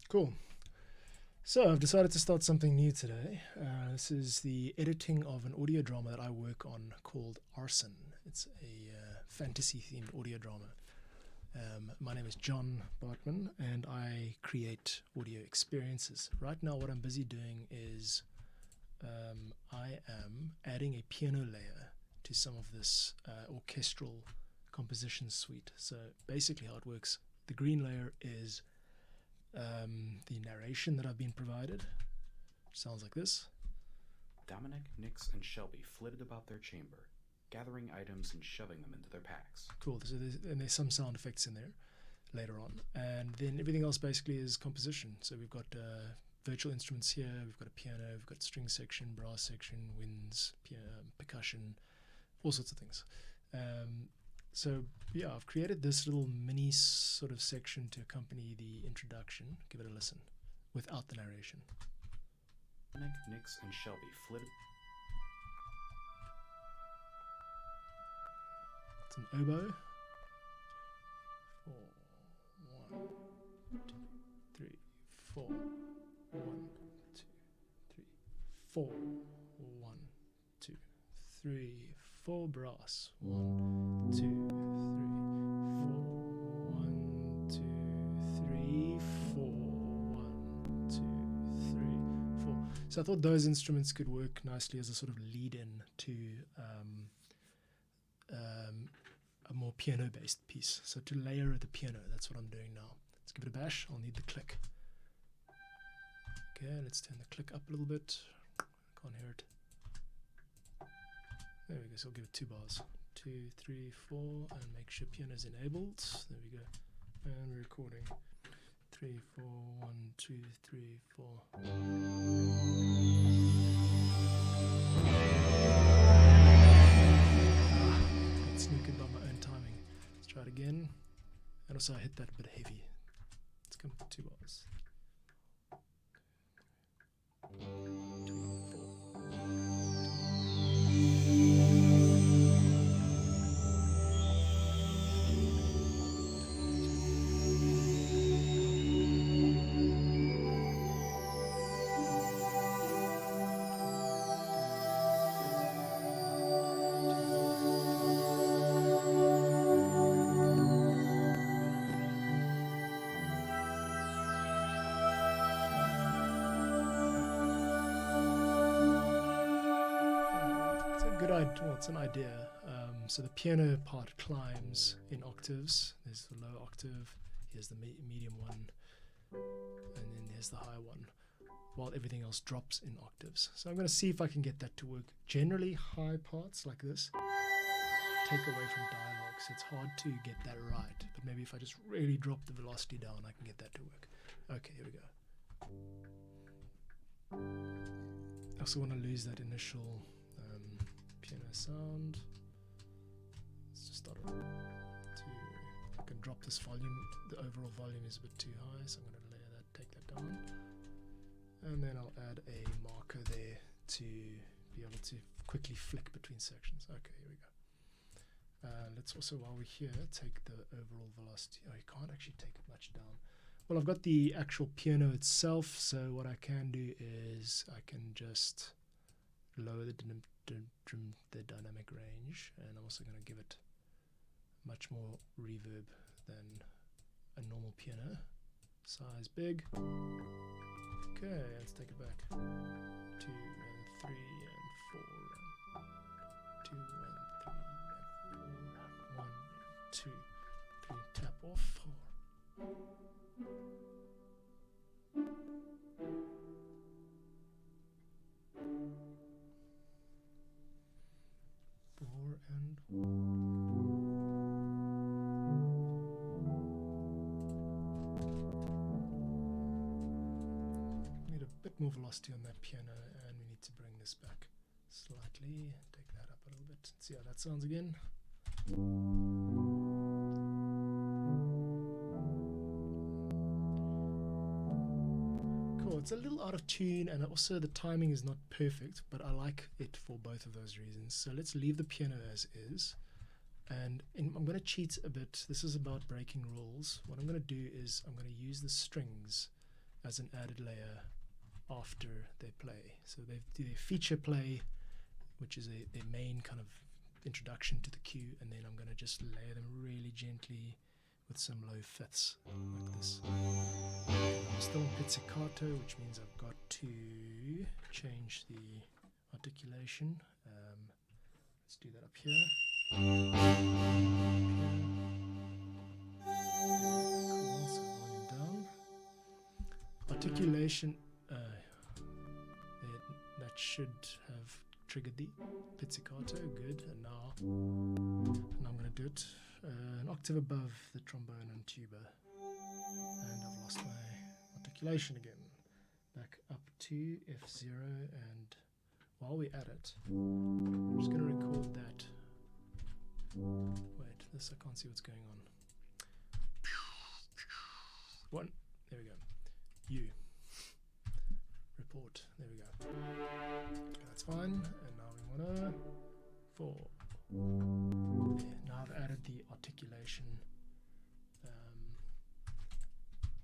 Cool. So I've decided to start something new today. This is the editing of an audio drama that I work on called Arsen. It's a fantasy-themed audio drama. My name is John Bartmann, and I create audio experiences. Right now what I'm busy doing is I am adding a piano layer to some of this orchestral composition suite. So basically how it works, the green layer is the narration that I've been provided. Sounds like this. Dominic, Nix, and Shelby flitted about their chamber, gathering items and shoving them into their packs. Cool. So there's some sound effects in there later on. And then everything else basically is composition. So we've got virtual instruments here, we've got a piano, we've got string section, brass section, winds, percussion, all sorts of things. So yeah, I've created this little mini sort of section to accompany the introduction. Give it a listen without the narration. Dominic, Nix, and Shelby flitted. It's an oboe. 4, 1, 2, 3, 4. 1, 2, 3, 4. 1, 2, 3, 4 brass. 1, 2, 3, 4. 1, 2, 3, 4. 1, 2, 3, 4. So I thought those instruments could work nicely as a sort of lead-in to a more piano-based piece. So to layer the piano, that's what I'm doing now. Let's give it a bash. I'll need the click. Okay, let's turn the click up a little bit. Can't hear it. There we go. So I'll give it 2 bars. 2, 3, 4, and make sure piano is enabled. There we go. And we're recording. 3, 4, 1, 2, 3, 4. Got snookered by my own timing. Let's try it again. And also I hit that a bit heavy. Let's come to 2 bars. 2, 4. Well, it's an idea. So the piano part climbs in octaves. There's the low octave, here's the medium one, and then there's the high one, while everything else drops in octaves. So I'm going to see if I can get that to work. Generally, high parts like this take away from dialogue, so it's hard to get that right. But maybe if I just really drop the velocity down, I can get that to work. Okay, here we go. I also want to lose that initial piano sound. Let's just start it I can drop this volume. The overall volume is a bit too high, so I'm going to layer that, take that down, and then I'll add a marker there to be able to quickly flick between sections. Okay, here we go. Let's also, while we're here, take the overall velocity. Oh, you can't actually take it much down. Well, I've got the actual piano itself, so what I can do is I can just lower the dynamic range, and I'm also going to give it much more reverb than a normal piano. Size big. Okay, let's take it back. 2 and 3 and 4 and 2 and 3 and 4. 1 and 2. 3 tap off. 4. 4 and 1. Need a bit more velocity on that piano, and we need to bring this back slightly. Take that up a little bit. See how that sounds again. Cool. It's a little out of tune, and also the timing is not perfect, but I like it for both of those reasons. So let's leave the piano as is, and I'm going to cheat a bit. This is about breaking rules. What I'm going to do is I'm going to use the strings as an added layer after they play. So they do their feature play, which is their main kind of introduction to the cue, and then I'm going to just layer them really gently with some low fifths like this. I'm still in pizzicato, which means I've got to change the articulation. Let's do that up here. Cool, so volume down. Articulation, that should have triggered the pizzicato, good. And now I'm going to do it an octave above the trombone and tuba. And I've lost my articulation again. Back up to F0, and while we're at it, I'm just going to record that. Wait, this I can't see what's going on. One, there we go. U. Report, there we go. Okay, that's fine, and now we want to 4. Yeah, now I've added the articulation.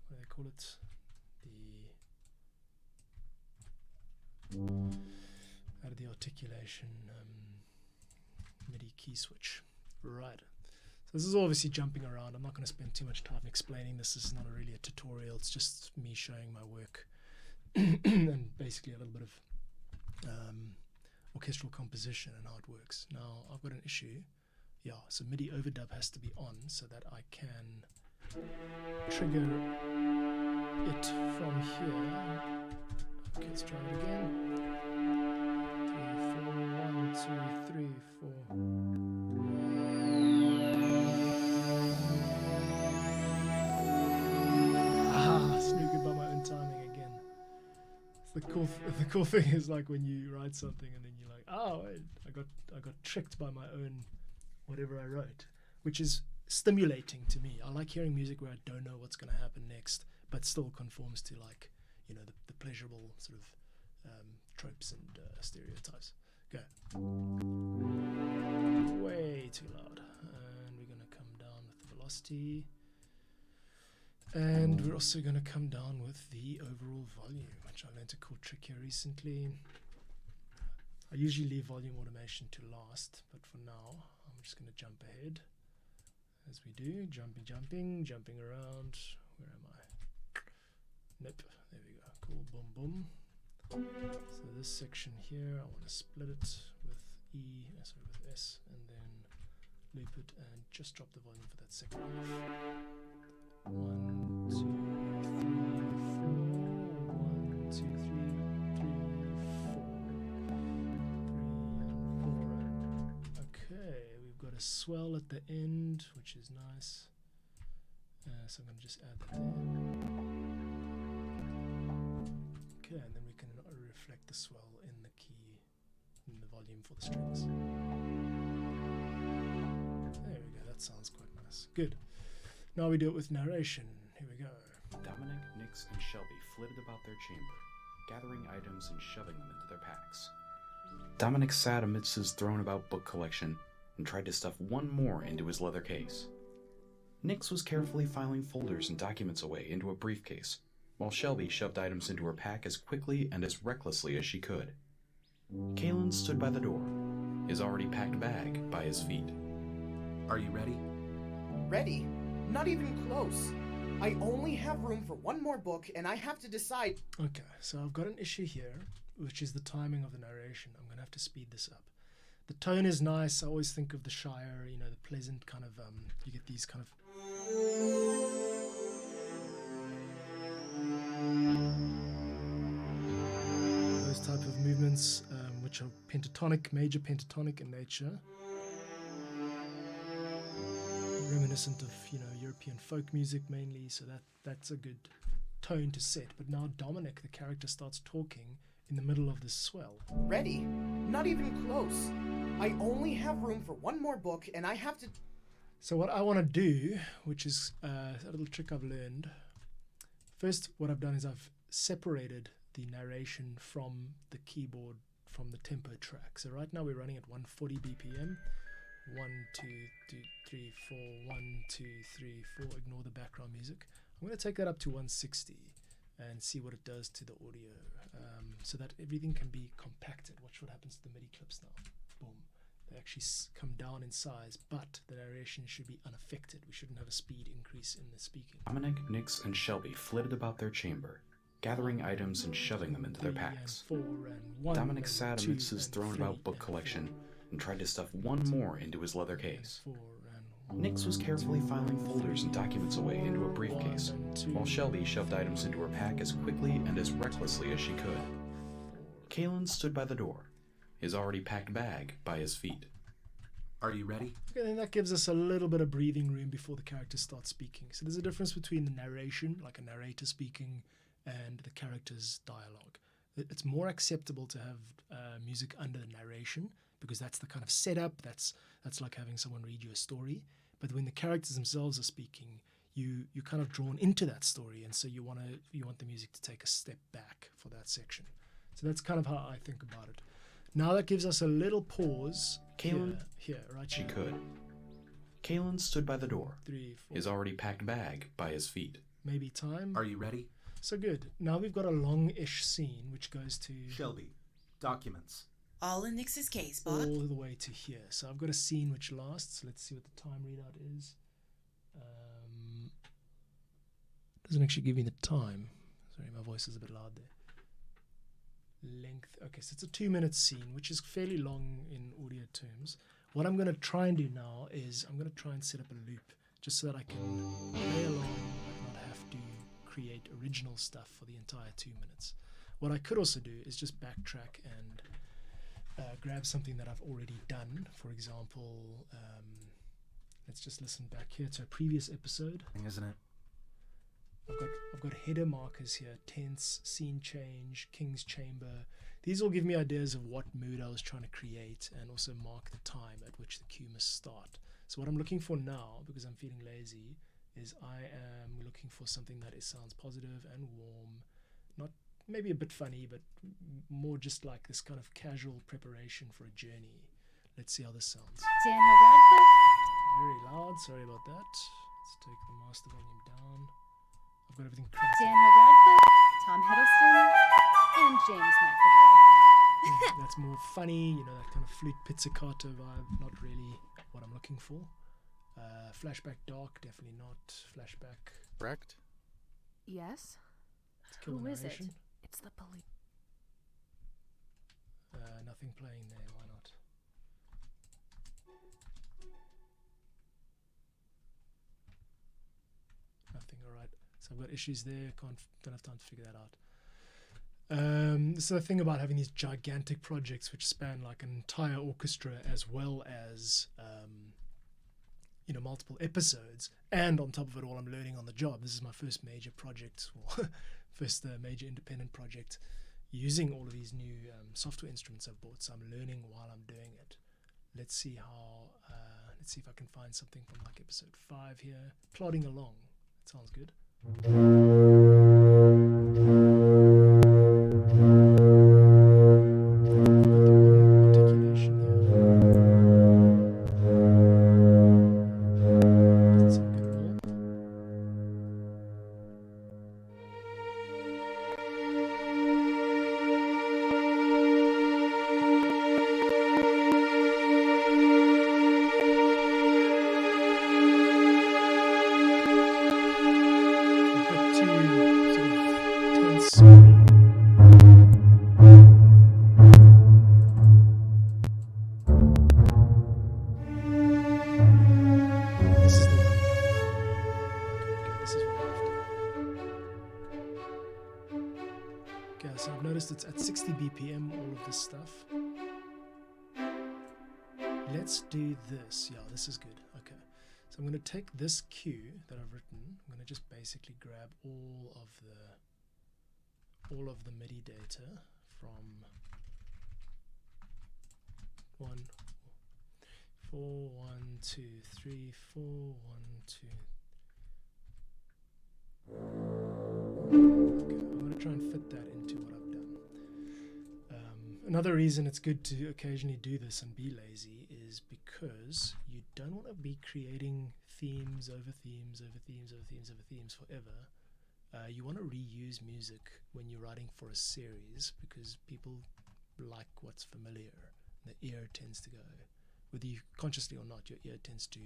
What do they call it? Added the articulation MIDI key switch. Right. So this is obviously jumping around. I'm not going to spend too much time explaining this. This is not really a tutorial. It's just me showing my work and basically a little bit of orchestral composition and how it works. Now I've got an issue. Yeah, so MIDI overdub has to be on so that I can trigger it from here. Okay, let's try it again. 3, 4, 1, 2, 3, 4. Snookered by my own timing again. The cool thing is, like, when you write something and then you're like, oh wait, I got tricked by my own whatever I wrote, which is stimulating to me. I like hearing music where I don't know what's going to happen next, but still conforms to, like, you know, the pleasurable sort of tropes and stereotypes. Go. Way too loud. And we're going to come down with the velocity. And we're also going to come down with the overall volume, which I learned a cool trick here recently. I usually leave volume automation to last, but for now, I'm just going to jump ahead as we do. Jumping around. Where am I? Nope. There we go. Cool. Boom, boom. So this section here, I want to split it with with S, and then loop it and just drop the volume for that second half. 1, 2, 3, 4. 1, 2, 3, 3, 4. 3 and 4. Okay, we've got a swell at the end, which is nice. So I'm going to just add that there. Okay, and then we can reflect the swell in the key, in the volume for the strings. There we go, that sounds quite nice. Good. Now we do it with narration. Here we go. Dominic, Nix, and Shelby flitted about their chamber, gathering items and shoving them into their packs. Dominic sat amidst his thrown-about book collection and tried to stuff one more into his leather case. Nix was carefully filing folders and documents away into a briefcase, while Shelby shoved items into her pack as quickly and as recklessly as she could. Kalen stood by the door, his already packed bag by his feet. Are you ready? Ready? Not even close. I only have room for one more book, and I have to decide. Okay, so I've got an issue here, which is the timing of the narration. I'm going to have to speed this up. The tone is nice. I always think of the Shire, you know, the pleasant kind of, you get these kind of... those type of movements, which are pentatonic, major pentatonic in nature. Reminiscent of, you know, European folk music mainly, so that's a good tone to set. But now Dominic, the character, starts talking in the middle of this swell. Ready? Not even close. I only have room for one more book, and I have to... So what I want to do, which is a little trick I've learned, first what I've done is I've separated the narration from the keyboard, from the tempo track. So right now we're running at 140 BPM. 1, 2, 3, 4, 1, 2, 3, 4. Ignore the background music. I'm going to take that up to 160, and see what it does to the audio, so that everything can be compacted. Watch what happens to the MIDI clips now. Boom. They actually come down in size, but the narration should be unaffected. We shouldn't have a speed increase in the speaking. Dominic, Nix, and Shelby flitted about their chamber, gathering items and shoving them into their 3 and packs. 4 and 1 Dominic and sat 2 amidst his and thrown 3 about book and collection 4 and tried to stuff one more into his leather case. 4 and Nix was carefully filing folders and documents away into a briefcase, 1 and 2 while Shelby shoved items into her pack as quickly and as recklessly as she could. Kalen stood by the door, his already packed bag by his feet. Are you ready? Okay, then that gives us a little bit of breathing room before the characters start speaking. So there's a difference between the narration, like a narrator speaking, and the character's dialogue. It's more acceptable to have music under the narration because that's the kind of setup. That's like having someone read you a story. But when the characters themselves are speaking, you're kind of drawn into that story, and so you want the music to take a step back for that section. So that's kind of how I think about it. Now that gives us a little pause. Kalen, here, right? she here. could. Kalen stood by the door, 3, 4. his already packed bag by his feet. Maybe time. Are you ready? So good. Now we've got a long-ish scene which goes to Shelby, documents. All in Nix's case, all bud. the way to here. So I've got a scene which lasts. Let's see what the time readout is. Doesn't actually give me the time. Sorry, my voice is a bit loud there. Length. Okay, so it's a 2-minute scene, which is fairly long in audio terms. What I'm going to try and do now is I'm going to try and set up a loop just so that I can play along and not have to create original stuff for the entire 2 minutes. What I could also do is just backtrack and grab something that I've already done. For example, let's just listen back here to a previous episode. Isn't it? I've got header markers here: tense, scene change, king's chamber. These all give me ideas of what mood I was trying to create, and also mark the time at which the cue must start. So what I'm looking for now, because I'm feeling lazy, is I am looking for something that sounds positive and warm, not maybe a bit funny, but more just like this kind of casual preparation for a journey. Let's see how this sounds. Daniel Radcliffe. Very loud, sorry about that. Let's take the master volume down. I've got everything cranked up. Daniel Radcliffe. Tom Hiddleston. And James McAvoy. That's more funny, that kind of flute pizzicato vibe, not really what I'm looking for. Flashback dark, definitely not. Flashback, Correct? Yes? let's kill Who the is it? narration. It's the police. Nothing playing there, why not? Nothing, alright. So I've got issues there, don't have time to figure that out. So the thing about having these gigantic projects which span like an entire orchestra as well as multiple episodes, and on top of it all I'm learning on the job. This is my first major project, or first major independent project using all of these new software instruments I've bought, so I'm learning while I'm doing it. Let's see if I can find something from like episode 5 here. Plodding along, that sounds good. Articulation here. Doesn't sound good at all. A bit too sort of tense. This is the one. Okay, good. This is what I'm after. Okay, so I've noticed it's at 60 BPM, all of this stuff. Let's do this. Yeah, this is good. Okay. So I'm going to take this cue that I've written. I'm going to just basically grab all of the MIDI data from 1, 4, 1, 2, 3, 4, 1, 2. Okay, I'm going to try and fit that into what I've done. Another reason it's good to occasionally do this and be lazy is because you don't want to be creating themes over themes over themes over themes over themes forever. you want to reuse music when you're writing for a series because people like what's familiar. The ear tends to go, whether you consciously or not, your ear tends to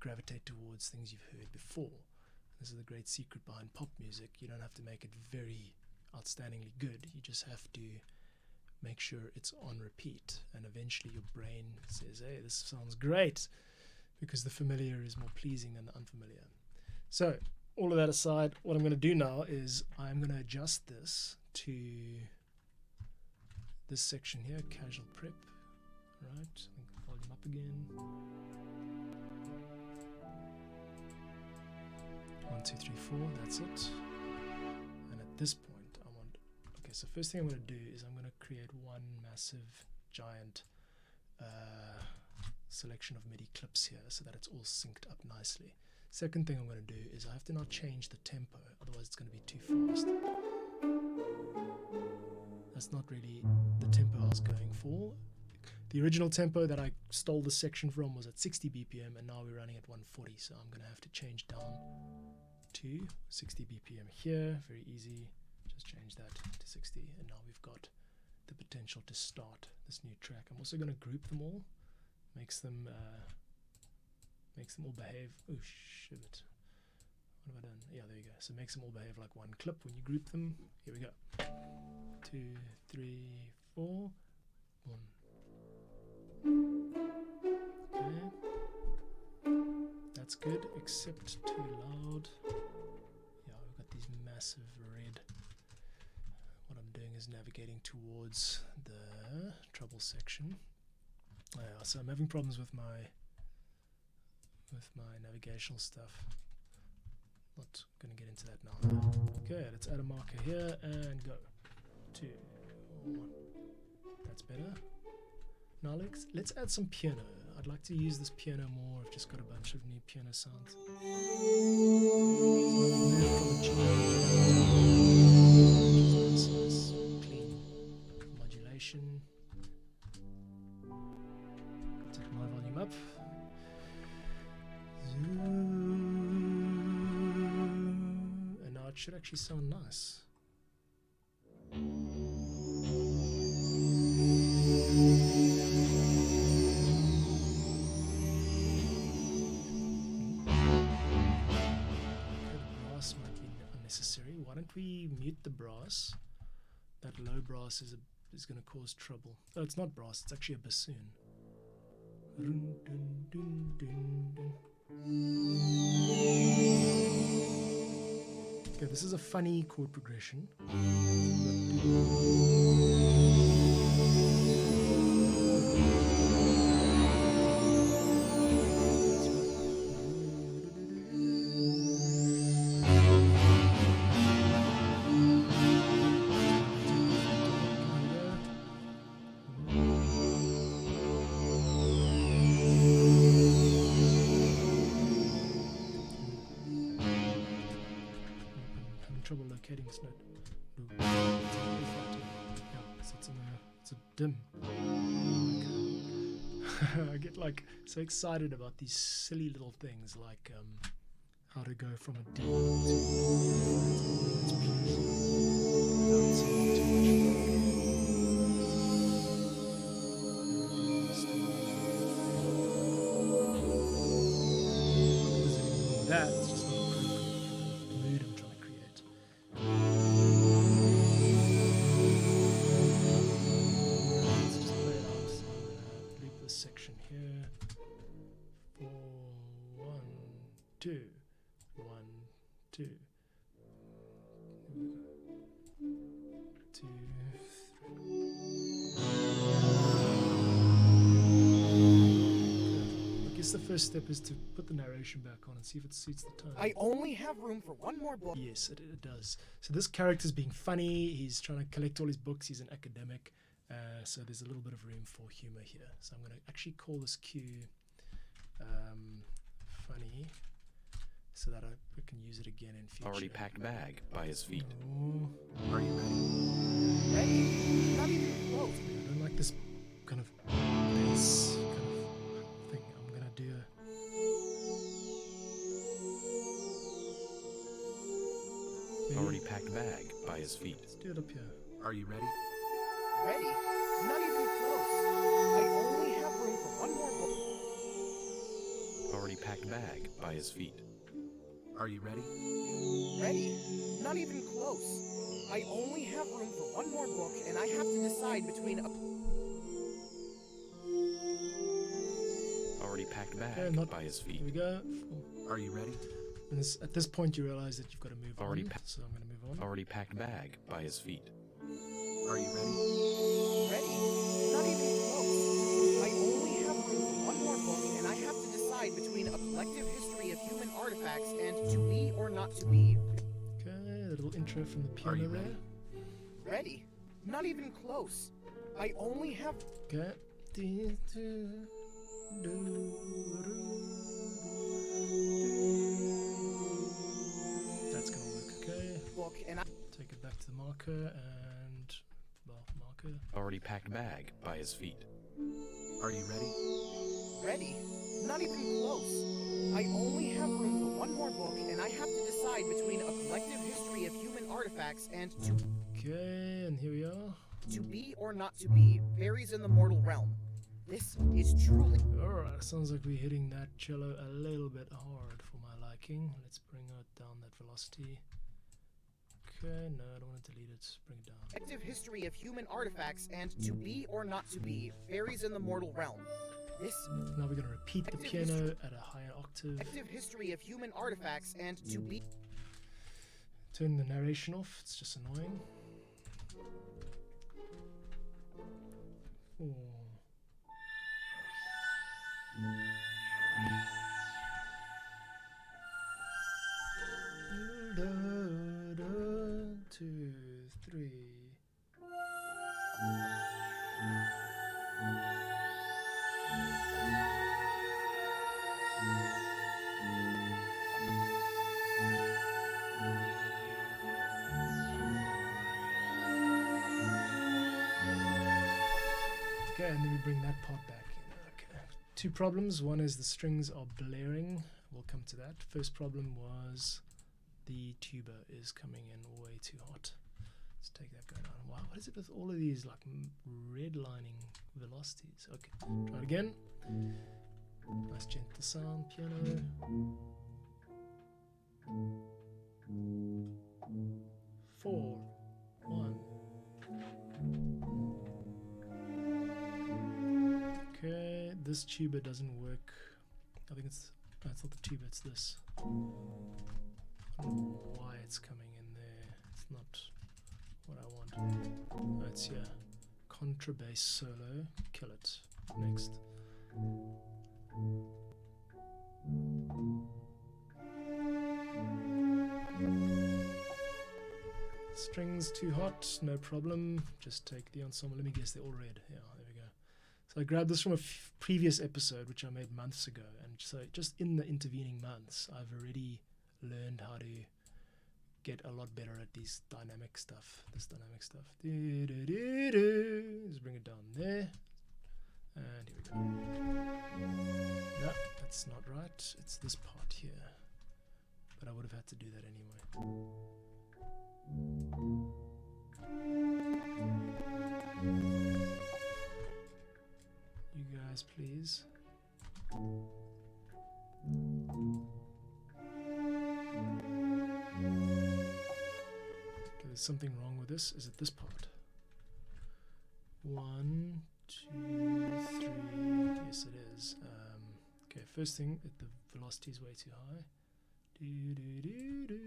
gravitate towards things you've heard before. This is the great secret behind pop music. You don't have to make it very outstandingly good. You just have to make sure it's on repeat, and eventually your brain says, hey, this sounds great, because the familiar is more pleasing than the unfamiliar. So all of that aside, what I'm going to do now is I'm going to adjust this to this section here, casual prep, right? Volume up again. 1, 2, 3, 4, that's it. And at this point I want, okay, so first thing I'm going to do is I'm going to create one massive giant selection of MIDI clips here so that it's all synced up nicely. Second thing I'm going to do is I have to now change the tempo, otherwise it's going to be too fast. That's not really the tempo I was going for. The original tempo that I stole this section from was at 60 BPM, and now we're running at 140, so I'm going to have to change down to 60 BPM here. Very easy, just change that to 60, and now we've got the potential to start this new track. I'm also going to group them all, makes them all behave. Oh shit, what have I done? Yeah, there you go. So it makes them all behave like one clip when you group them. Here we go. 2, 3, 4, 1. Okay, that's good, except too loud. Yeah, we've got these massive red. What I'm doing is navigating towards the treble section. So I'm having problems with my navigational stuff. Not going to get into that now. Okay, let's add a marker here and go. 2, 1. That's better. Now let's add some piano. I'd like to use this piano more. I've just got a bunch of new piano sounds. Clean modulation. Take my volume up. And now it should actually sound nice. Why don't we mute the brass? That low brass is going to cause trouble. Oh, it's not brass, it's actually a bassoon. Okay, this is a funny chord progression. Trouble locating this note. Yeah, so it's a dim. I get like so excited about these silly little things like how to go from a D to its piece. That's just not appropriate for the mood I'm trying to create. Let's just play it out. So I'm gonna loop this section here. 4, 1, 2, 1, 2, 2, 3. I guess the first step is to put the narration back on and see if it suits the tone. I only have room for one more book. Yes, it does. So this character's being funny. He's trying to collect all his books. He's an academic. So there's a little bit of room for humor here. So I'm going to actually call this cue funny so that I can use it again in future. Already packed bag by his feet. Oh, Are you ready? Ready? Not even close. I don't like this kind of bass kind of thing. I'm going to do a... Already packed bag by his feet. Let's do it up here. Are you ready? Ready? Not even close. I only have room for one more book. Already packed bag by his feet. Are you ready? Ready? Not even close. I only have room for one more book, and I have to decide between a... Already packed bag Okay, not by his feet. Here we go. Are you ready? And at this point, you realize that you've got to move Already on. pa- So I'm going to move on. Already packed bag by his feet. Are you ready? Ready? Not even close. I only have room for one more book, and I have to decide between a collective history of human artifacts and to be or not to be. Okay, a little intro from the Are you piano ready? there. Ready? Not even close. I only have... Okay. That's gonna work, okay. book, and I... Take it back to the marker and... Well, marker. Already packed bag by his feet. Are you ready? Ready? Not even close. I only have room for one more book, and I have to decide between a collective history of human artifacts and Okay, and here we are. to be or not to be varies in the mortal realm. This is truly... Alright, sounds like we're hitting that cello a little bit hard for my liking. Let's bring it down that velocity. Okay, no, I don't want to delete it. Bring it down. Collective history of human artifacts and to be or not to be varies in the mortal realm. This Now we're going to repeat the piano at a higher octave. collective history of human artifacts and to be... Turn the narration off, it's just annoying. Oh. Da, da, 2, 3. Okay, and then we bring that part back in. Okay. Two problems. One is the strings are blaring. We'll come to that. First problem was the tuba is coming in way too hot. Let's take that guy down. Wow, what is it with all of these like redlining velocities? Okay, try it again. Nice gentle sound, piano. 4, 1. Okay, this tuba doesn't work. I think it's not the tuba, it's this. I don't know why it's coming in there. It's not what I want. Oh, it's here. Contrabass solo. Kill it. Next. Strings too hot, no problem. Just take the ensemble. Let me guess, they're all red. Yeah, there we go. So I grabbed this from a previous episode, which I made months ago. And so just in the intervening months, I've already learned how to get a lot better at these dynamic stuff. This dynamic stuff. Let's bring it down there. And here we go. No, that's not right. It's this part here. But I would have had to do that anyway. You guys, please. Okay, there's something wrong with this. Is it this part? 1, 2, 3. Yes, it is. Okay, first thing, the velocity is way too high. Do, do, do, do.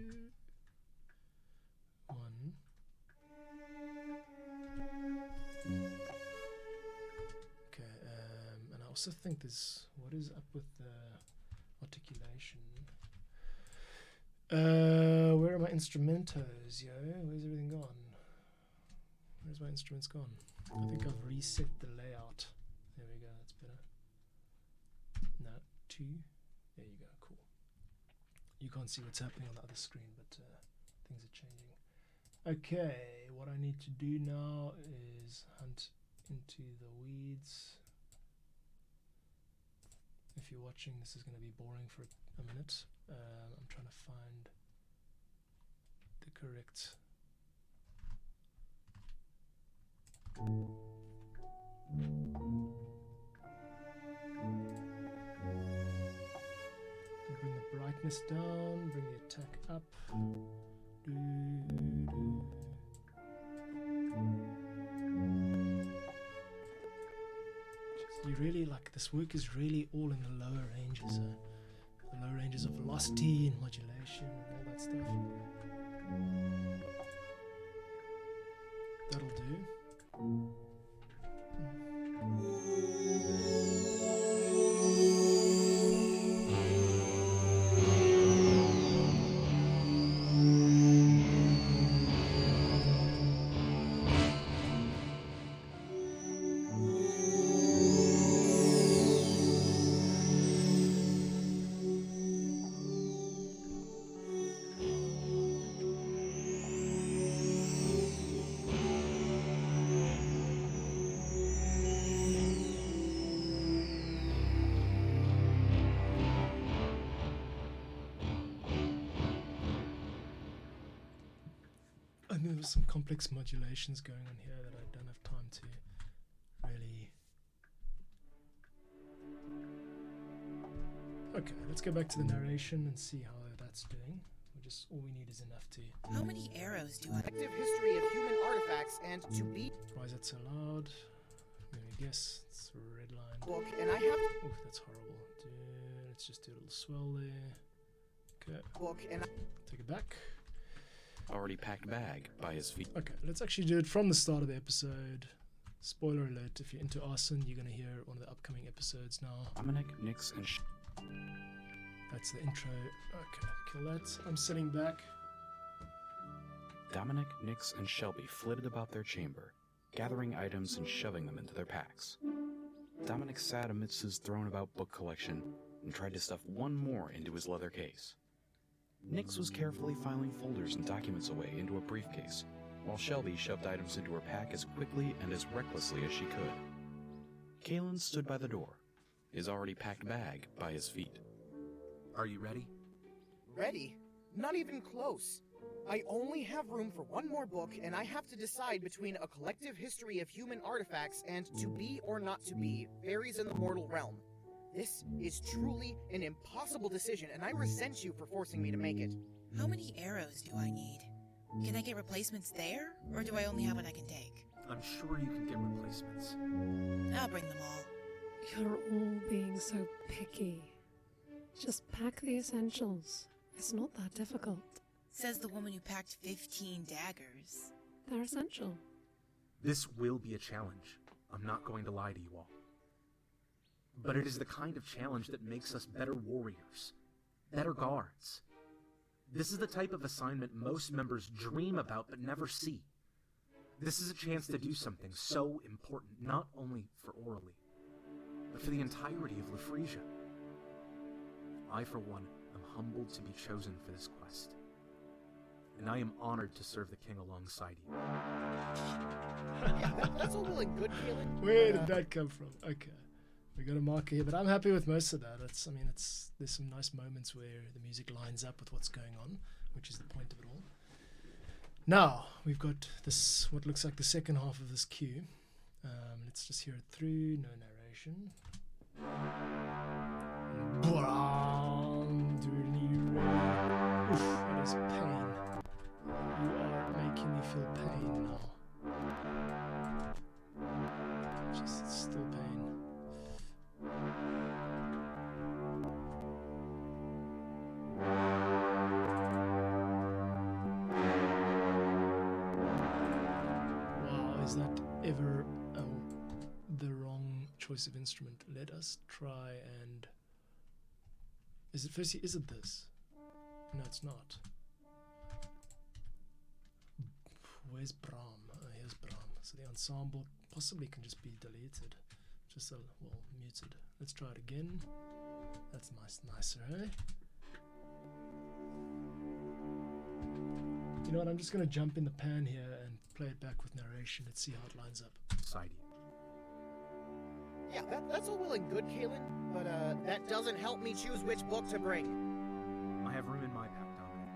1. Okay, and I also think there's... What is up with the articulation? Where are my instrumentos, yo? Where's everything gone? Where's my instruments gone? I think I've reset the layout. There we go, that's better. No, 2. There you go, cool. You can't see what's happening on the other screen, but things are changing. Okay, what I need to do now is hunt into the weeds. If you're watching, this is going to be boring for a minute. I'm trying to find the correct. Bring the brightness down, bring the attack up. You really like this work is really all in the lower ranges, the lower ranges of velocity and modulation and all that stuff. That'll do. There was some complex modulations going on here that I don't have time to really... Okay, let's go back to the narration and see how that's doing. All we need is enough to... How many arrows do I... Active history of human artifacts and to be... Why is that so loud? Let me guess. It's a red line. Book, and I have... Oof, that's horrible. Let's just do a little swell there. Okay. Book, and take it back. Already packed bag by his feet. Okay, let's actually do it from the start of the episode. Spoiler alert, if you're into Arsen, you're going to hear one of the upcoming episodes now. Dominic, Nix, and That's the intro. Okay, kill that. I'm sitting back. Dominic, Nix, and Shelby flitted about their chamber, gathering items and shoving them into their packs. Dominic sat amidst his thrown-about book collection and tried to stuff one more into his leather case. Nix was carefully filing folders and documents away into a briefcase, while Shelby shoved items into her pack as quickly and as recklessly as she could. Kalen stood by the door, his already packed bag by his feet. Are you ready? Ready? Not even close. I only have room for one more book, and I have to decide between a collective history of human artifacts and to be or not to be fairies in the mortal realm. This is truly an impossible decision, and I resent you for forcing me to make it. How many arrows do I need? Can I get replacements there, or do I only have what I can take? I'm sure you can get replacements. I'll bring them all. You're all being so picky. Just pack the essentials. It's not that difficult. Says the woman who packed 15 daggers. They're essential. This will be a challenge. I'm not going to lie to you all. But it is the kind of challenge that makes us better warriors, better guards. This is the type of assignment most members dream about but never see. This is a chance to do something so important, not only for Orally, but for the entirety of Lefresia. I, for one, am humbled to be chosen for this quest. And I am honored to serve the king alongside you. Yeah, that's all well and good, Kalen. Where did that come from? Okay. We got a marker here, but I'm happy with most of that. There's some nice moments where the music lines up with what's going on, which is the point of it all. Now, we've got this, what looks like the second half of this cue. Let's just hear it through, no narration. Oof, it is pain. You are making me feel pain now. Just still pain. Wow, is that ever the wrong choice of instrument? Let us try and... Is it this? No, it's not. Where's Brahm? Oh, here's Brahm. So the ensemble possibly can just be deleted. Just muted. Let's try it again. That's nicer, eh? You know what? I'm just gonna jump in the pan here and play it back with narration. Let's see how it lines up. Beside you. Yeah, that's all well and good, Kalen, but that doesn't help me choose which book to bring. I have room in my pack, Dominic.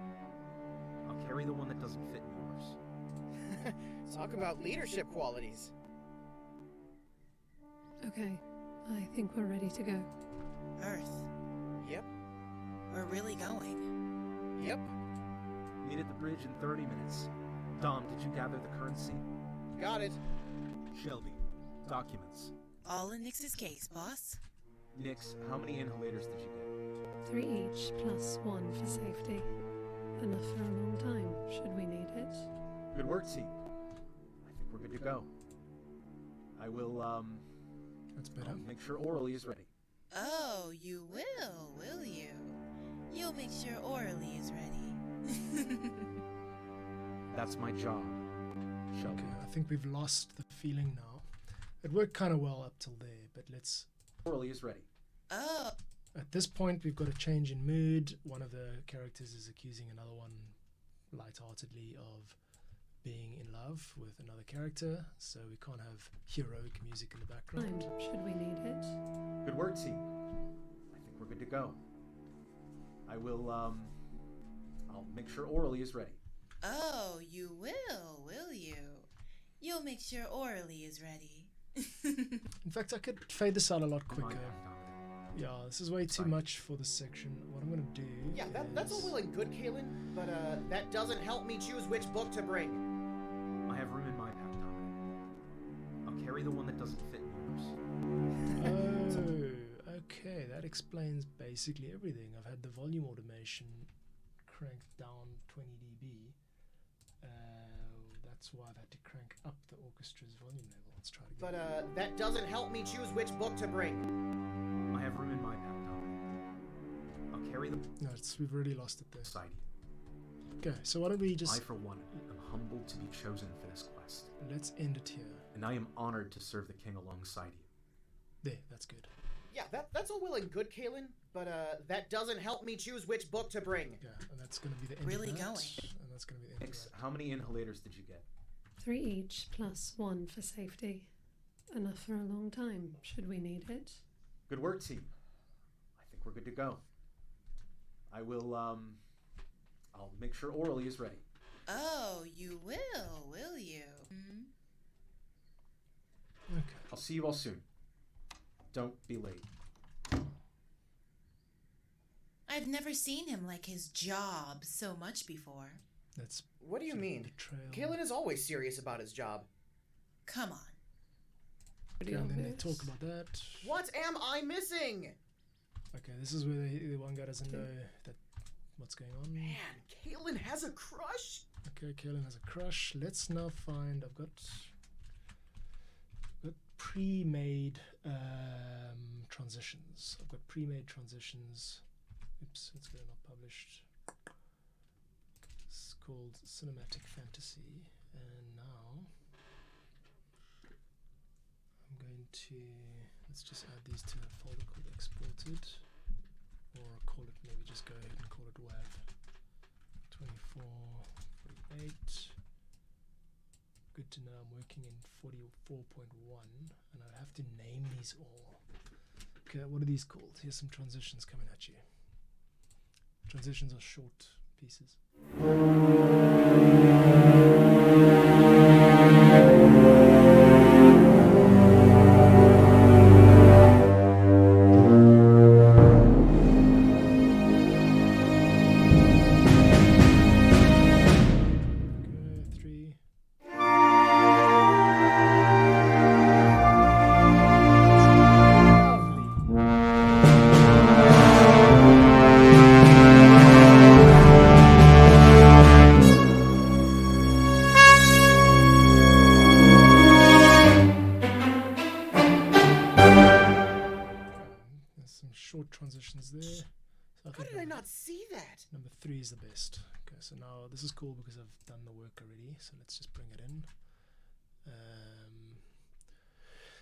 I'll carry the one that doesn't fit yours. Talk about leadership qualities. Okay, I think we're ready to go. Earth. Yep, We're really going. yep, Meet at the bridge in 30 minutes. Dom, did you gather the currency? got it. Shelby, documents. All in Nix's case, boss. Nix, how many inhalators did you get? 3 each plus 1 for safety. Enough for a long time, should we need it. Good work, team. I think we're good to go. I will, That's better. make sure orally is ready. Oh, you will you? You'll make sure Orally is ready. That's my job. Shelby. Okay, I think we've lost the feeling now. It worked kind of well up till there, but let's... Orally is ready. Oh, At this point, we've got a change in mood. One of the characters is accusing another one lightheartedly of being in love with another character, so we can't have heroic music in the background. Time, should we need it. Good work, team. I think we're good to go. I will, I'll make sure orally is ready. oh, you will you? You'll make sure Orally is ready. In fact, I could fade this out a lot Come on, quicker. Dominic. Yeah, this is way too Fine. much for this section. What I'm gonna do Yeah, that's all is- well and good, Kalen, but that doesn't help me choose which book to bring. I have room in my pack, Dominic. I'll carry the one that doesn't fit yours. Oh, okay, that explains basically everything. I've had the volume automation cranked down 20 dB. That's why I've had to crank up the orchestra's volume level. Let's try it again. But that doesn't help me choose which book to bring. I have room in my pack, Dominic. I'll carry the No, we've already lost it there. beside you. Okay, so why don't we I, just... for one, am humbled to be chosen for this quest, Let's end it here. and I am honored to serve the king alongside you. There, that's good. Yeah, that's all well and good, Kalen, but that doesn't help me choose which book to bring. Yeah, and that's going to be the end Really of that. going. And that's going to be the end Nix, of that. how many inhalators did you get? 3 each plus 1 for safety. Enough for a long time, should we need it. Good work, team. I think we're good to go. I will, I'll make sure orally is ready. Oh, you will you? Okay. I'll see you all soon. Don't be late. I've never seen him like his job so much before. That's What do you sort of mean? betrayal. Kalen is always serious about his job. Come on. Okay, Pretty and then they obvious. talk about that. What am I missing? Okay, this is where the one guy doesn't know that what's going on. Man, Kalen has a crush? Okay, Kaelin has a crush. Let's now find... I've got pre-made transitions. I've got pre-made transitions. Oops, it's going not published. It's called Cinematic Fantasy. And now I'm going to... Let's just add these to a folder called Exported. Or call it, maybe just go ahead and call it WAV. 24, 48. Good to know I'm working in 44.1 and I have to name these all. Okay, what are these called? Here's some transitions coming at you. Transitions are short pieces. Okay, 3. There's some short transitions there. So How think did I not see that? number 3 is the best. Okay, so now this is cool because I've done the work already. So let's just bring it in.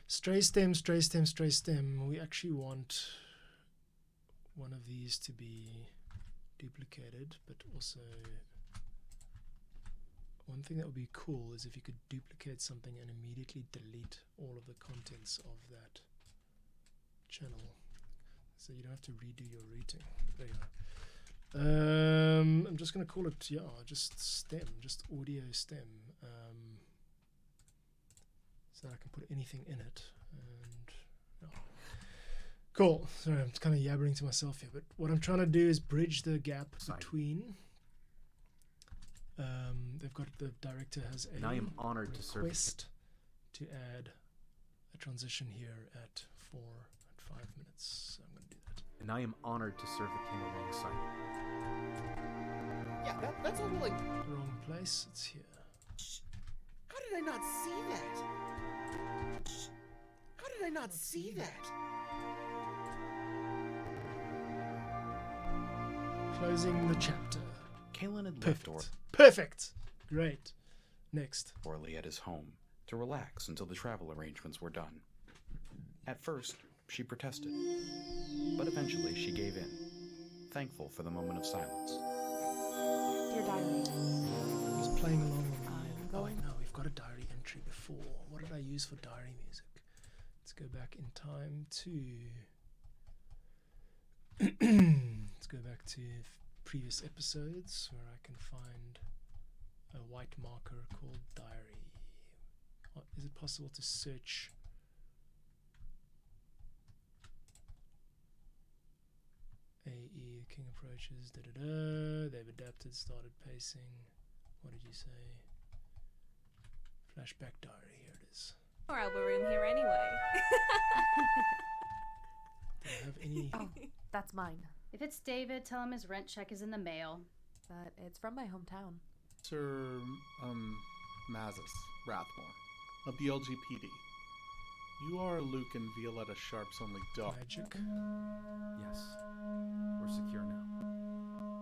Stray stem, stray stem, stray stem. We actually want one of these to be duplicated, but also one thing that would be cool is if you could duplicate something and immediately delete all of the contents of that channel, so you don't have to redo your routing. There you go. I'm just gonna call it just STEM, just audio STEM, so that I can put anything in it. And cool. Sorry, I'm kind of yabbering to myself here, but what I'm trying to do is bridge the gap between. They've got the director has a And I am honored to serve. request to add a transition here at 4 and 5 minutes. So I'm going to do that. And I am honored to serve the king alongside you. Yeah, that's all really. Wrong place. It's here. How did I not see that? How did I not see that? Closing the chapter. Kalen had left Perfect. Great. Next. Orly at his home to relax until the travel arrangements were done. At first, she protested, but eventually she gave in, thankful for the moment of silence. Dear diary. Just playing along with I'm me. Oh, wait, no, we've got a diary entry before. What did I use for diary music? Let's go back in time to... Let's go back to previous episodes where I can find a white marker called diary. Is it possible to search AE, King approaches, they've adapted, started pacing. What did you say? Flashback diary, here it is. Or elbow room here anyway. Do I have any? Oh, that's mine. If it's David, tell him his rent check is in the mail. But it's from my hometown. Sir, Mazis, Rathmore, of the LGPD. You are Luke and Violetta Sharp's only daughter. Magic. Yes. We're secure now.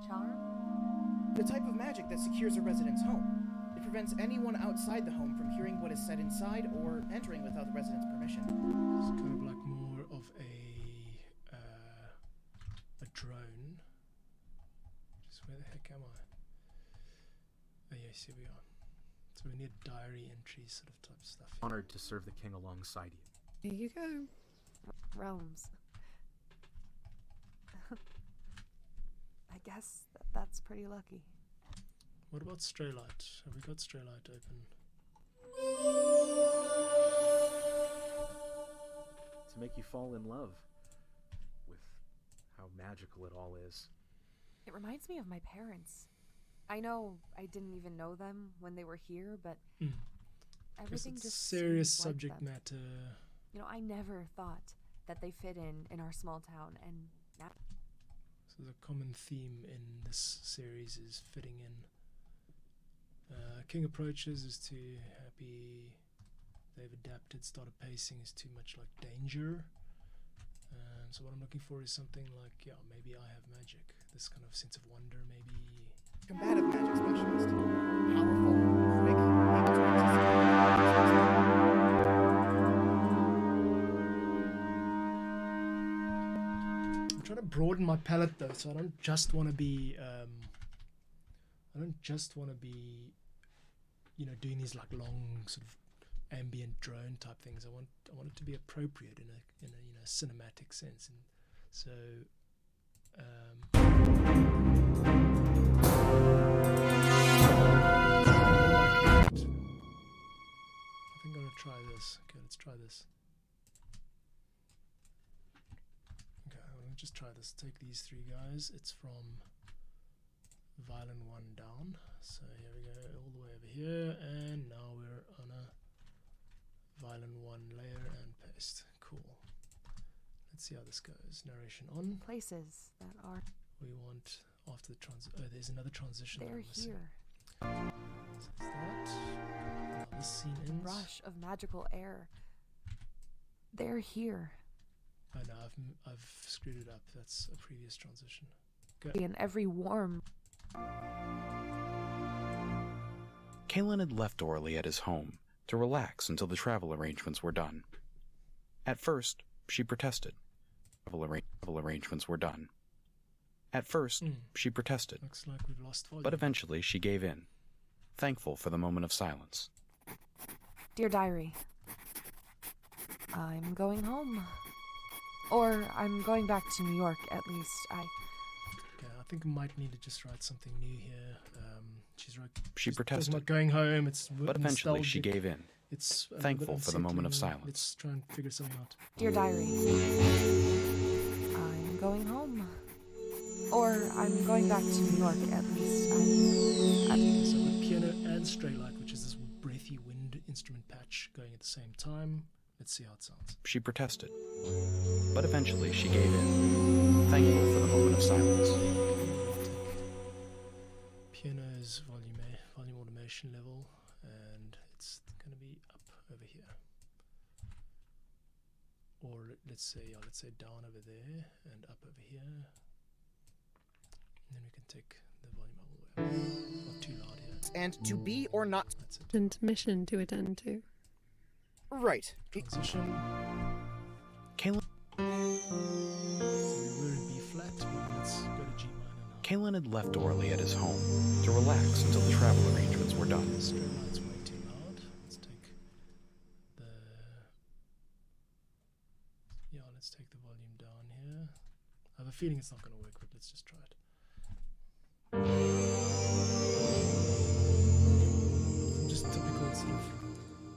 Charm? The type of magic that secures a resident's home. It prevents anyone outside the home from hearing what is said inside or entering without the resident's permission. It's kind of like more of a drone. Just where the heck am I? Oh yes, here we are. So we need diary entry sort of type stuff. Honored to serve the king alongside you. Here you go. Realms. I guess that's pretty lucky. What about Straylight? Have we got Straylight open? To make you fall in love with how magical it all is. It reminds me of my parents. I know I didn't even know them when they were here, but everything It's just serious seems like subject them. matter. You know, I never thought that they fit in our small town, and now So the common theme in this series is fitting in. King approaches is too happy. They've adapted. Started pacing is too much like danger. So what I'm looking for is something like, yeah, maybe I have magic. This kind of sense of wonder, maybe. Combative magic specialist. Powerful, quick, able to anticipate. I'm trying to broaden my palette though, so I don't just want to be doing these like long sort of ambient drone type things. I want it to be appropriate in a cinematic sense, and so I think I'm gonna try this. Okay, let's try this. Okay, I'm gonna just try this. Take these three guys. It's from Violin 1 down. So here we go, all the way over here, and now we're on a Violin 1 layer and paste. Cool. Let's see how this goes. Narration on. places that are We want after the there's another transition. that they're I'm missing. here. So that's that. Now this scene ends. Rush of magical air. They're here. Oh no, I've screwed it up. That's a previous transition. Go. In every warm Kalen had left Orly at his home to relax until the travel arrangements were done. At first, she protested. Travel arrangements were done. At first, she protested, Looks like we've lost volume. but eventually she gave in, thankful for the moment of silence. Dear diary, I'm going home. Or I'm going back to New York, at least. Okay, I think I might need to just write something new here. She she's protested, not going home. It's but eventually she nostalgic. gave in, It's a little bit thankful for the moment of unsettling. silence. Let's try and figure something out. Dear diary, I'm going home. Or I'm going back to New York, at least. Okay, so I've got piano and stray light, which is this breathy wind instrument patch going at the same time. Let's see how it sounds. She protested, but eventually she gave in, thankful for the moment of silence. Piano's volume automation level, and it's going to be up over here. Or let's say down over there and up over here. And then we can take the volume up all the way. Not too loud here. And to be or not. That's it. And mission to attend to. Right. Transition. Kaylin, So we were in B flat, but let's go to G minor now. Kaylin had left Orly at his home to relax until the travel arrangements were done. Straight line's way too loud. Let's take the let's take the volume down here. I have a feeling it's not going to work, but let's just try it. Just typical sort of.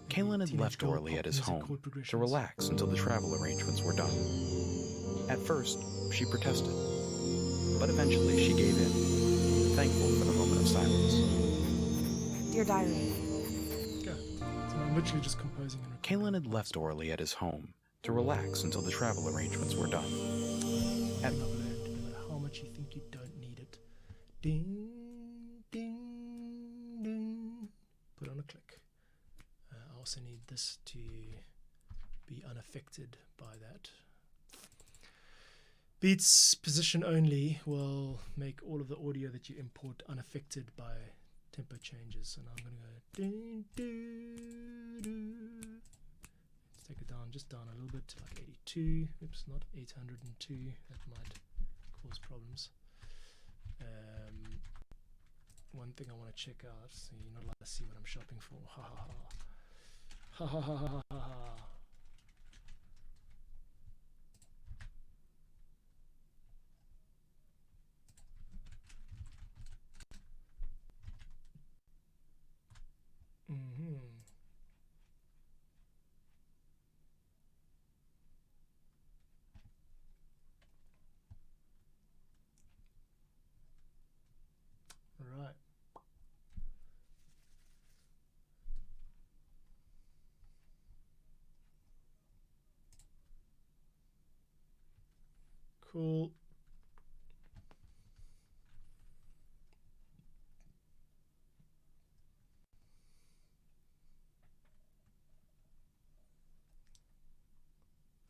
Kaylin had teenage left girl Orly pop at his music home chord to progressions. relax until the travel arrangements were done. At first, she protested, but eventually she gave in, thankful for the moment of silence. Dear diary, Okay. So I'm literally just composing and recording. Kaylin had left Orly at his home to relax until the travel arrangements were done. At I've learned no matter how much you think you don't need it. Ding, ding, ding. Put on a click. I also need this to be unaffected by that. Beats position only will make all of the audio that you import unaffected by tempo changes. So now I'm going to go ding, doo, doo. Let's take it down, just down a little bit to like 82. Oops, not 802. That might cause problems. One thing I want to check out, so you're not allowed to see what I'm shopping for. Ha ha ha. Ha ha ha ha ha ha. Right. Cool.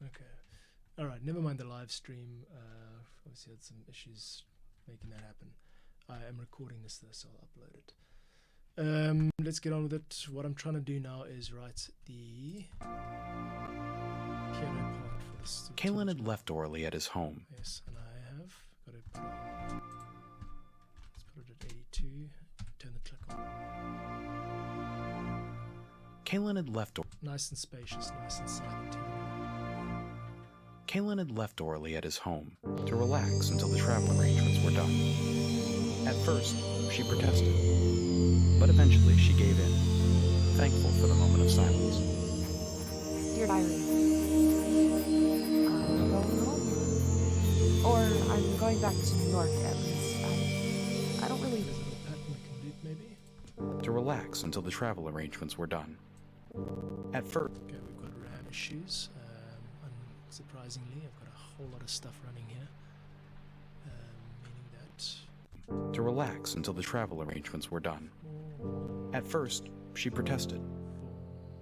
Okay. All right. Never mind the live stream. Obviously had some issues making that happen. I am recording this though, so I'll upload it. Let's get on with it. What I'm trying to do now is write the piano part for this. Kaylin had left Orly at his home. Yes, and I have got to put on. Let's put it at 82. Turn the click on. Kaylin had left. Nice and spacious, nice and silent. Kaylin had left Orly at his home to relax until the travel arrangements were done. At first, she protested, but eventually she gave in, thankful for the moment of silence. dear diary, I'm going home. Or I'm going back to New York, at least. I don't really... There's a little pattern we can loop, maybe. To relax until the travel arrangements were done. At first, Okay, we've got RAM issues. Unsurprisingly, I've got a whole lot of stuff running here. Meaning that... to relax until the travel arrangements were done. At first, she protested,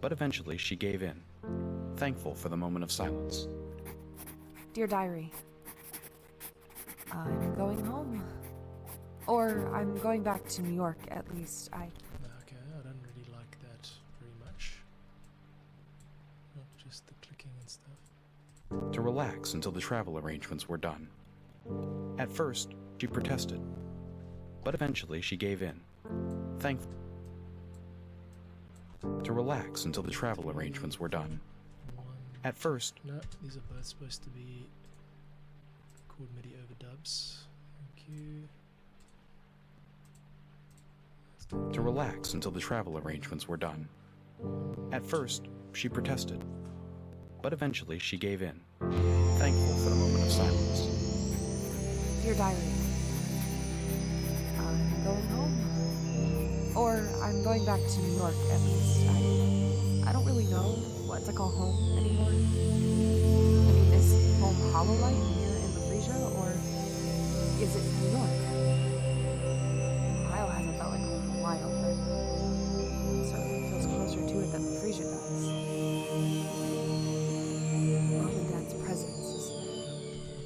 but eventually she gave in, thankful for the moment of silence. Dear diary, I'm going home. Or I'm going back to New York, at least. Okay, I don't really like that very much. Not just the clicking and stuff. To relax until the travel arrangements were done. At first, she protested, but eventually she gave in, thankful. To relax until the travel arrangements were done. At first, No, these are both supposed to be chord MIDI overdubs. Thank you. To relax until the travel arrangements were done. At first, she protested, but eventually she gave in, thankful for the moment of silence. Dear diary, I'm going home. Or I'm going back to New York, at least. I don't really know what to call home anymore. I mean, is home Hololight here in Frisia, or is it New York? Ohio hasn't felt like home in a while, but it certainly feels closer to it than Frisia does. Mom and Dad's presence is...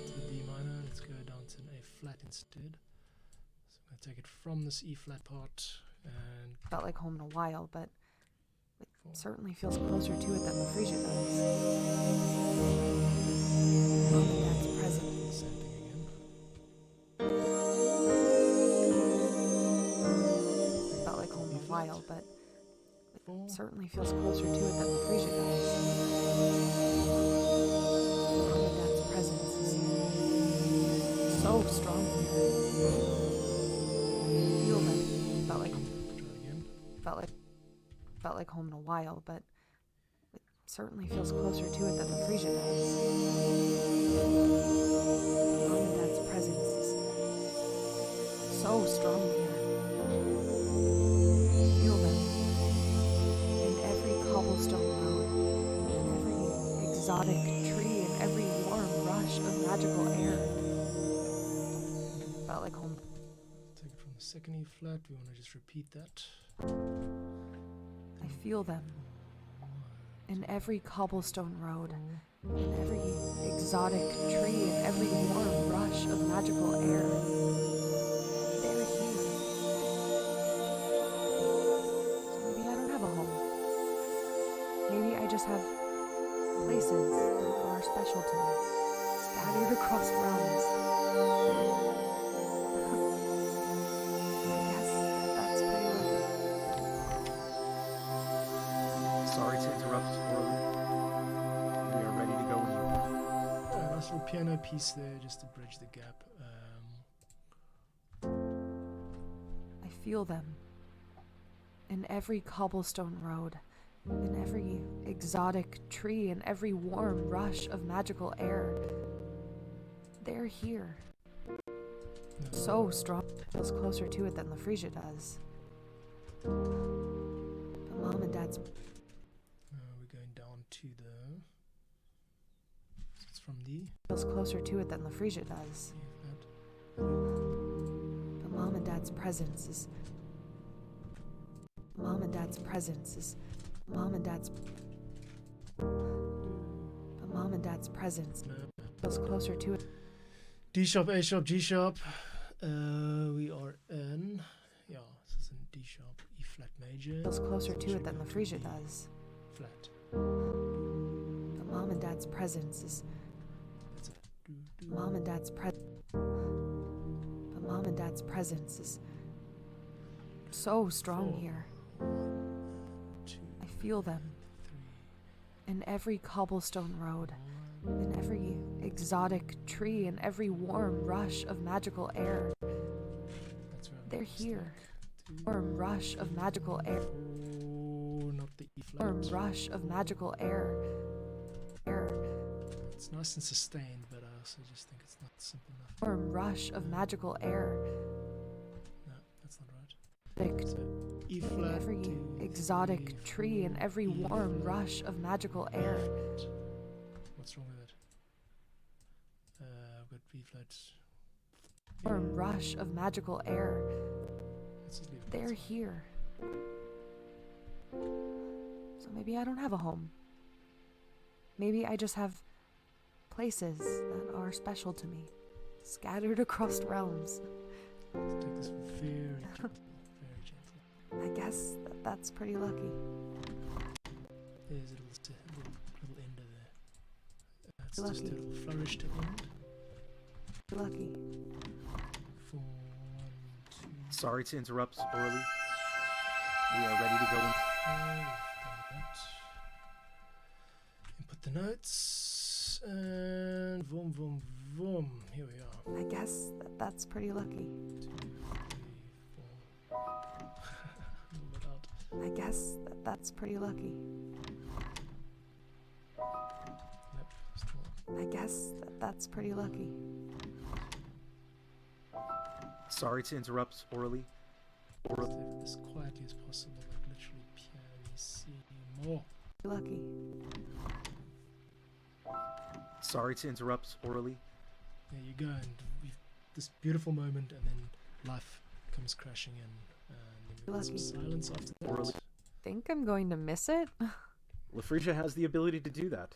To the D minor, let's go down to an A flat instead. So I'm going to take it from this E flat part and felt like home in a while, but it certainly feels closer to it than Frisia does. Mom and Dad's presence. same thing again. Felt like home in a while, but it certainly feels closer to it than Frisia does. Mom and Dad's presence is so strong here. Feel them. Felt like home in a while, but it certainly feels closer to it than Frisia does. Mom and Dad's presence is so strong here. Feel them in every cobblestone road, in every exotic tree, in every warm rush of magical air. Felt like home. Take it from the second E flat. We want to just repeat that. I feel them in every cobblestone road, in every exotic tree, in every warm rush of magical air. They're here. So maybe I don't have a home. Maybe I just have places that are special to me, scattered across realms. I guess that's pretty lucky. Sorry to interrupt, Orly. We are ready to go when you are. Nice little piano piece there just to bridge the gap. I feel them in every cobblestone road, in every exotic tree, in every warm rush of magical air. They're here. So strong, feels closer to it than Frisia does. But Mom and Dad's... We're going down to the... It's from the... feels closer to it than Frisia does. But Mom and Dad's presence is... Mom and Dad's presence is... Mom and Dad's... But Mom and Dad's presence feels closer to it. D sharp, A sharp, G sharp. We are in... Yeah, this is in D sharp, E flat major. Feels closer to it than Frisia does. Flat. But Mom and Dad's presence is... Mom and Dad's presence... But Mom and Dad's presence is so strong here. I feel them in every cobblestone road, in every exotic tree, in every warm rush of magical air. They're here. Warm rush of magical air. Oh, not the E flat. Warm rush of magical air. It's nice and sustained, but I also just think it's not simple enough. Warm rush of magical air. No, that's not right. So, E in flat. every exotic tree, in every warm rush of magical air. What's wrong with it? I've got B flat. Warm rush of magical air. Let's just leave it. They're here. So maybe I don't have a home. Maybe I just have places that are special to me, scattered across realms. Let's take this very gentle, very gentle. I guess that's pretty lucky. There's a little ender there. That's Lucky. just a little flourish to end. Lucky. 4, 1, 2. Sorry to interrupt, Orly. We are ready to go when... Input the notes and vroom vroom Vroom. Here we are. I guess that's pretty lucky. 2, 3, 4. A little bit out. I guess that's pretty lucky. Nope, still. I guess that's pretty lucky. Sorry to interrupt, Orally. Take it as quietly as possible, like literally pianissimo. Lucky. Sorry to interrupt, Orally. There you go, and we've this beautiful moment, and then life comes crashing in, and then we get some silence after that. Orally. Think I'm going to miss it? Lafresia has the ability to do that.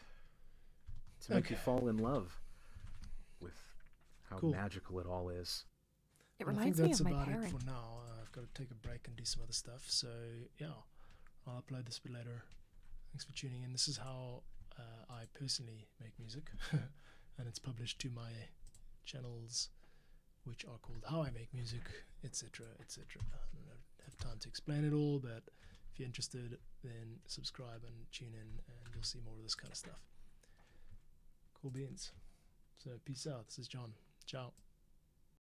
To make you fall in love with how Cool. magical it all is. It And reminds I me think of that's my about it parents. for now. I've got to take a break and do some other stuff. So yeah, I'll upload this a bit later. Thanks for tuning in. This is how I personally make music, and it's published to my channels, which are called How I Make Music, etc., etc. I don't have time to explain it all, but if you're interested, then subscribe and tune in, and you'll see more of this kind of stuff. Cool beans. So peace out. This is John. Ciao.